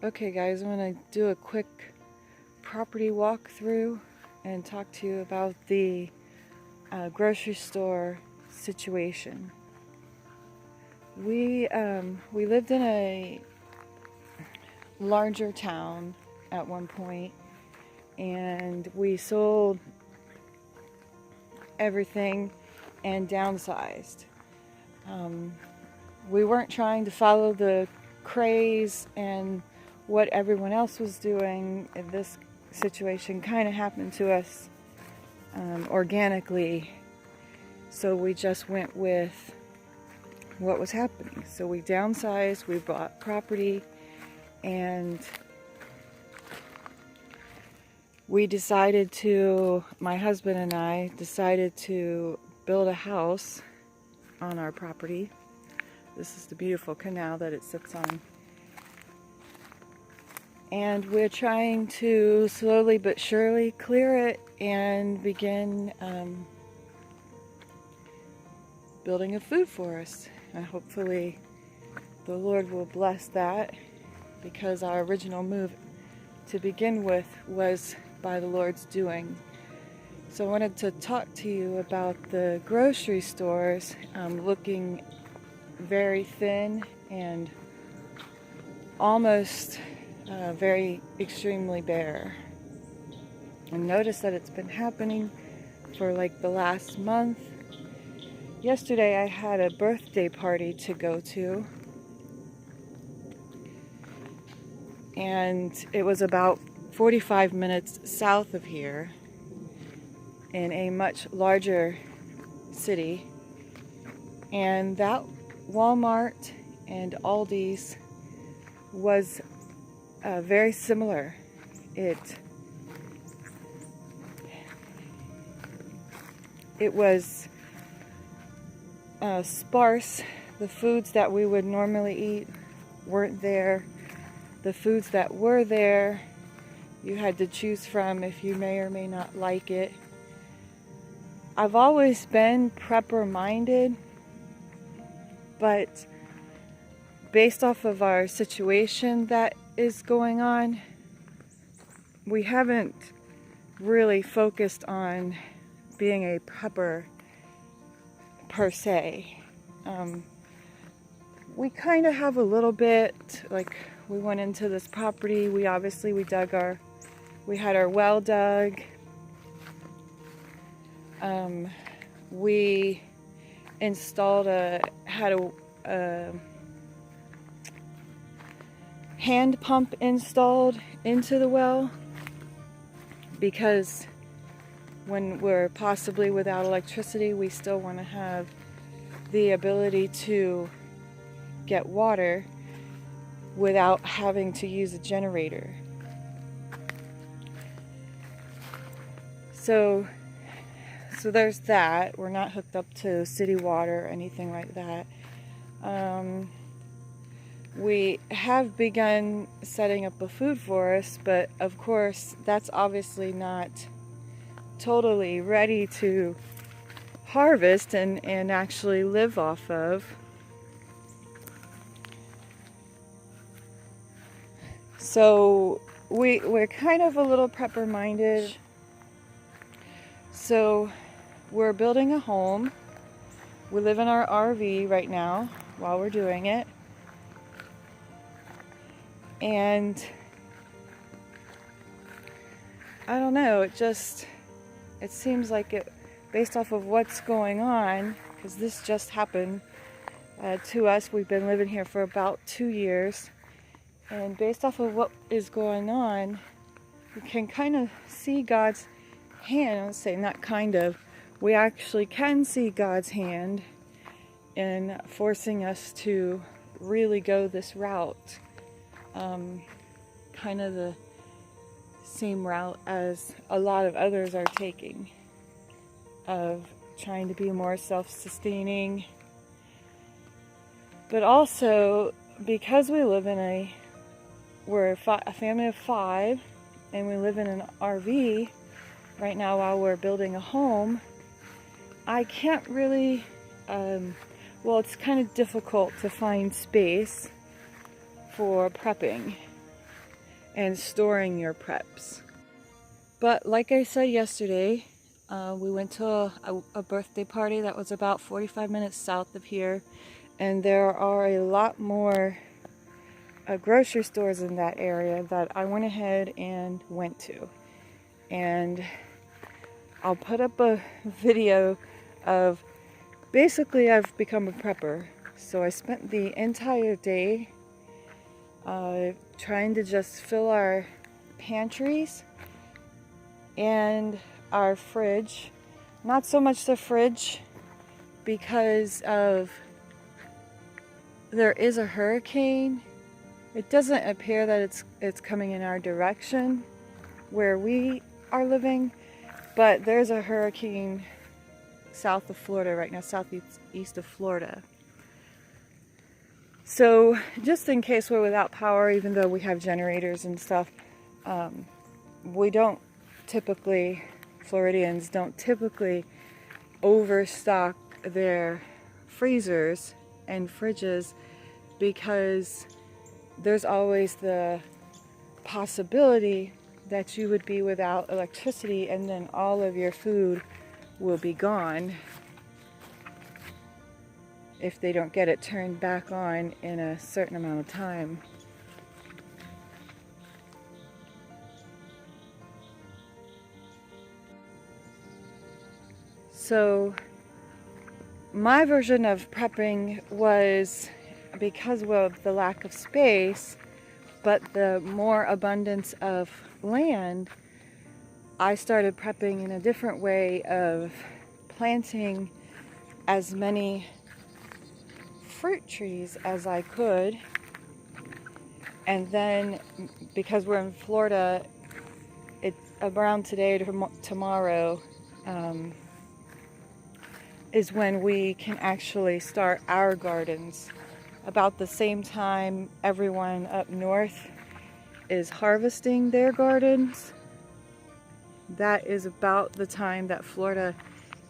Okay guys, I'm going to do a quick property walkthrough and talk to you about the grocery store situation. We lived in a larger town at one point, and we sold everything and downsized. We weren't trying to follow the craze and what everyone else was doing. This situation kind of happened to us organically, so we just went with what was happening. So we downsized, we bought property, and my husband and I decided to build a house on our property. This is the beautiful canal that it sits on. And we're trying to slowly but surely clear it and begin building a food forest. And hopefully the Lord will bless that, because our original move to begin with was by the Lord's doing. So I wanted to talk to you about the grocery stores looking very thin and almost very extremely bare. And notice that it's been happening for like the last month. Yesterday I had a birthday party to go to, and it was about 45 minutes south of here in a much larger city, and that Wal-Mart and Aldi's was very similar. It was sparse. The foods that we would normally eat weren't there. The foods that were there, you had to choose from if you may or may not like it. I've always been prepper minded, but based off of our situation that is going on, we haven't really focused on being a prepper per se. We kind of have a little bit, like we went into this property, we had our well dug. We installed had a hand pump installed into the well, because when we're possibly without electricity, we still want to have the ability to get water without having to use a generator. So there's that. We're not hooked up to city water or anything like that. We have begun setting up a food forest, but of course that's obviously not totally ready to harvest and actually live off of. So we're kind of a little prepper minded. So we're building a home. We live in our RV right now while we're doing it. And I don't know, it seems like it, based off of what's going on, because this just happened to us. We've been living here for about 2 years, and based off of what is going on, we can kind of see God's hand. I'll say not kind of, we actually can see God's hand in forcing us to really go this route. Kind of the same route as a lot of others are taking, of trying to be more self-sustaining. But also, because we live in we're a family of 5, and we live in an RV right now while we're building a home, I can't really, well, it's kind of difficult to find space for prepping. and storing your preps. But like I said yesterday, we went to a birthday party that was about 45 minutes south of here, and there are a lot more grocery stores in that area that I went ahead and went to. And I'll put up a video of, basically I've become a prepper. So I spent the entire day trying to just fill our pantries and our fridge. Not so much the fridge because of there is a hurricane. It doesn't appear that it's coming in our direction where we are living, but there's a hurricane south of Florida right now, southeast of Florida. So just in case we're without power, even though we have generators and stuff, we don't typically, Floridians don't typically overstock their freezers and fridges because there's always the possibility that you would be without electricity and then all of your food will be gone if they don't get it turned back on in a certain amount of time. So my version of prepping was, because of the lack of space, but the more abundance of land, I started prepping in a different way of planting as many fruit trees as I could. And then, because we're in Florida, it's around today to tomorrow is when we can actually start our gardens. About the same time everyone up north is harvesting their gardens, that is about the time that Florida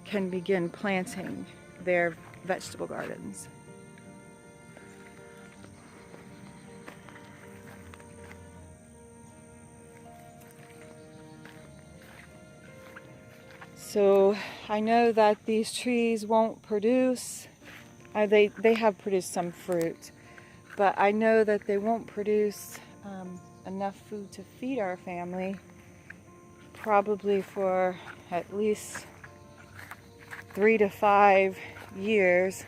can begin planting their vegetable gardens. So I know that these trees won't produce, they have produced some fruit, but I know that they won't produce enough food to feed our family, probably for at least 3 to 5 years,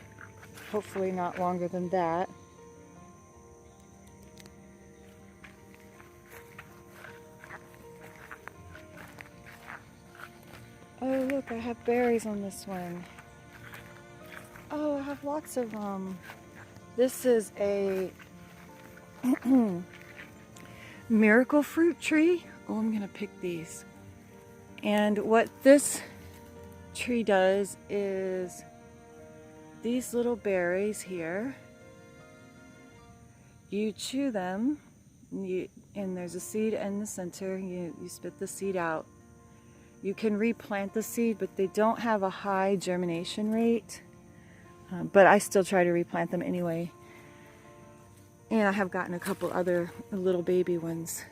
hopefully not longer than that. Oh look, I have berries on this one. Oh, I have lots of them. This is a miracle fruit tree. Oh, I'm gonna pick these. And what this tree does is these little berries here, you chew them, and there's a seed in the center. You spit the seed out. You can replant the seed, but they don't have a high germination rate. But I still try to replant them anyway. And I have gotten a couple other little baby ones.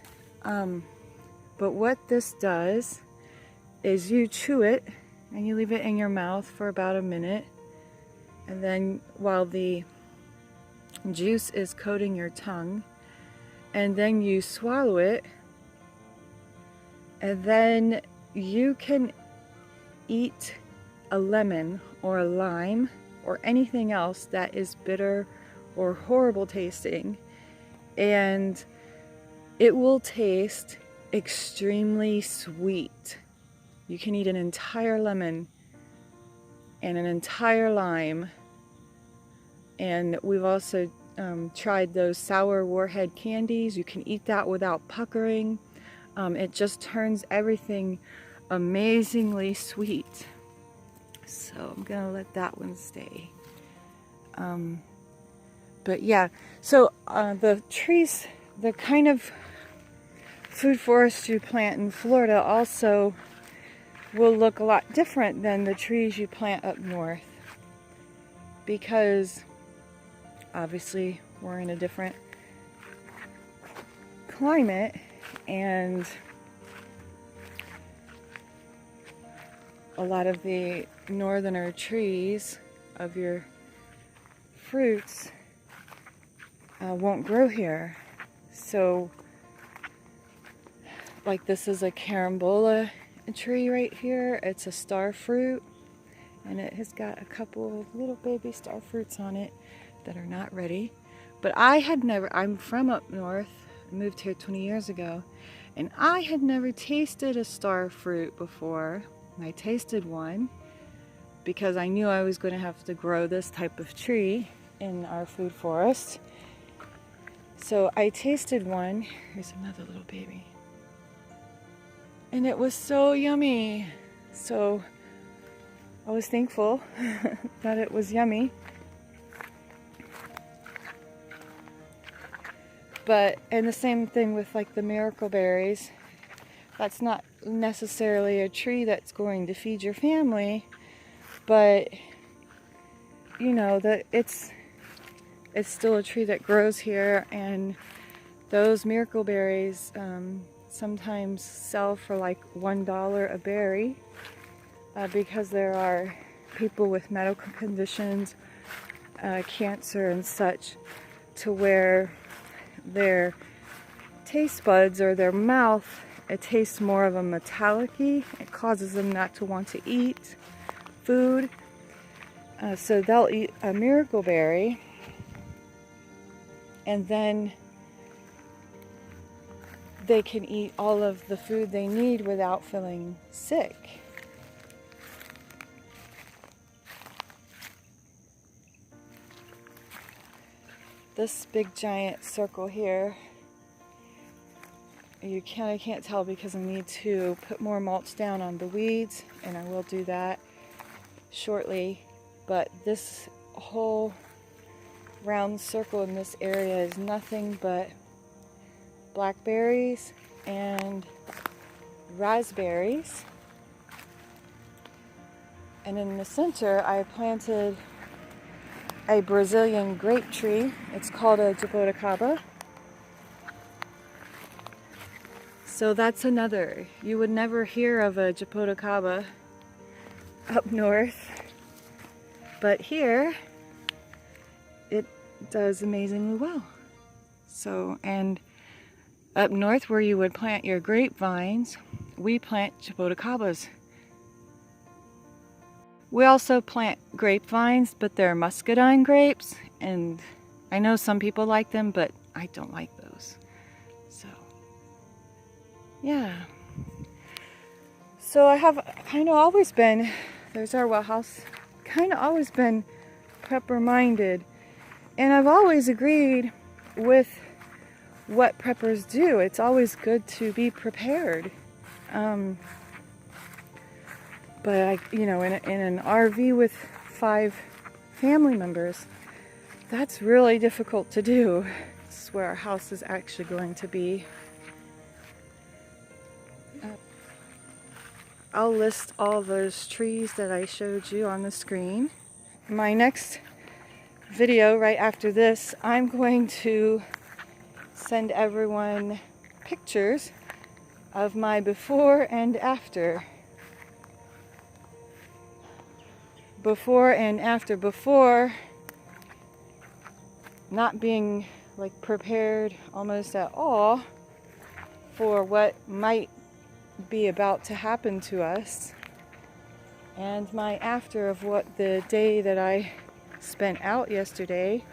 But what this does is you chew it and you leave it in your mouth for about a minute. And then while the juice is coating your tongue, and then you swallow it, and then you can eat a lemon or a lime or anything else that is bitter or horrible tasting, and it will taste extremely sweet. You can eat an entire lemon and an entire lime. And we've also tried those sour warhead candies. You can eat that without puckering. It just turns everything amazingly sweet. So I'm gonna let that one stay. But yeah, so the trees, the kind of food forest you plant in Florida also will look a lot different than the trees you plant up north, because obviously we're in a different climate, and a lot of the northerner trees of your fruits won't grow here. So like this is a carambola tree right here. It's a star fruit, and it has got a couple of little baby star fruits on it that are not ready. But I'm from up north, I moved here 20 years ago, and I had never tasted a star fruit before. I tasted one because I knew I was going to have to grow this type of tree in our food forest. So I tasted one. Here's another little baby. And it was so yummy. So I was thankful that it was yummy. And the same thing with like the miracle berries. That's not necessarily a tree that's going to feed your family, but you know that it's still a tree that grows here, and those miracle berries sometimes sell for like $1 a berry because there are people with medical conditions, cancer and such, to where their taste buds or their mouth, it tastes more of a metallic-y. It causes them not to want to eat food. So they'll eat a miracle berry, and then they can eat all of the food they need without feeling sick. This big giant circle here, I can't tell because I need to put more mulch down on the weeds, and I will do that shortly. But this whole round circle in this area is nothing but blackberries and raspberries. And in the center, I planted a Brazilian grape tree. It's called a jaboticaba. So that's another. You would never hear of a jaboticaba up north, but here it does amazingly well. So, and up north where you would plant your grapevines, we plant jaboticabas. We also plant grapevines, but they're muscadine grapes, and I know some people like them, but I don't like those. So, yeah. So I have kind of always been, there's our well house, kind of always been prepper minded, and I've always agreed with what preppers do. It's always good to be prepared. But in an RV with 5 family members, that's really difficult to do. This is where our house is actually going to be. I'll list all those trees that I showed you on the screen. My next video right after this, I'm going to send everyone pictures of my before and after. Before and after. Before, not being like prepared almost at all for what might be about to happen to us, and my after of what the day that I spent out yesterday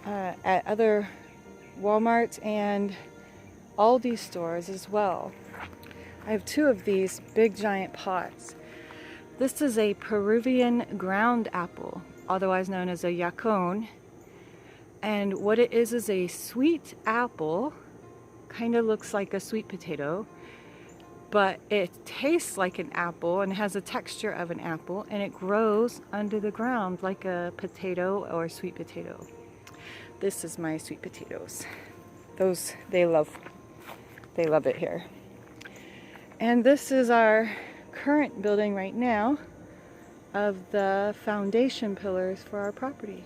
at other Wal-Mart and Aldi stores as well. I have 2 of these big giant pots. This is a Peruvian ground apple, otherwise known as a yacon. And what it is a sweet apple, kind of looks like a sweet potato, but it tastes like an apple and has a texture of an apple, and it grows under the ground like a potato or sweet potato. This is my sweet potatoes. Those, they love it here. And this is our current building right now of the foundation pillars for our property.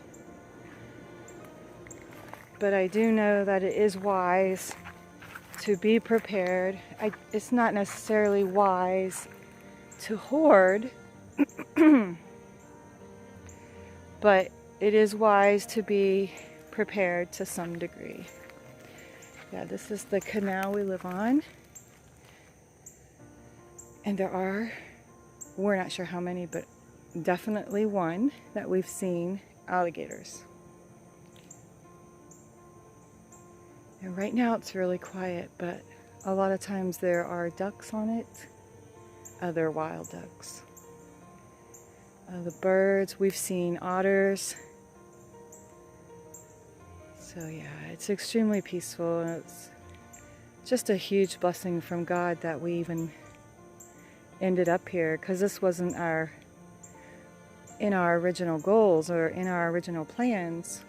But I do know that it is wise to be prepared. It's not necessarily wise to hoard, but it is wise to be prepared to some degree. Yeah, this is the canal we live on. And we're not sure how many, but definitely one that we've seen alligators. And right now it's really quiet, but a lot of times there are ducks on it, other wild ducks. The birds, we've seen otters. So yeah, it's extremely peaceful, and it's just a huge blessing from God that we even ended up here, because this wasn't in our original goals or in our original plans.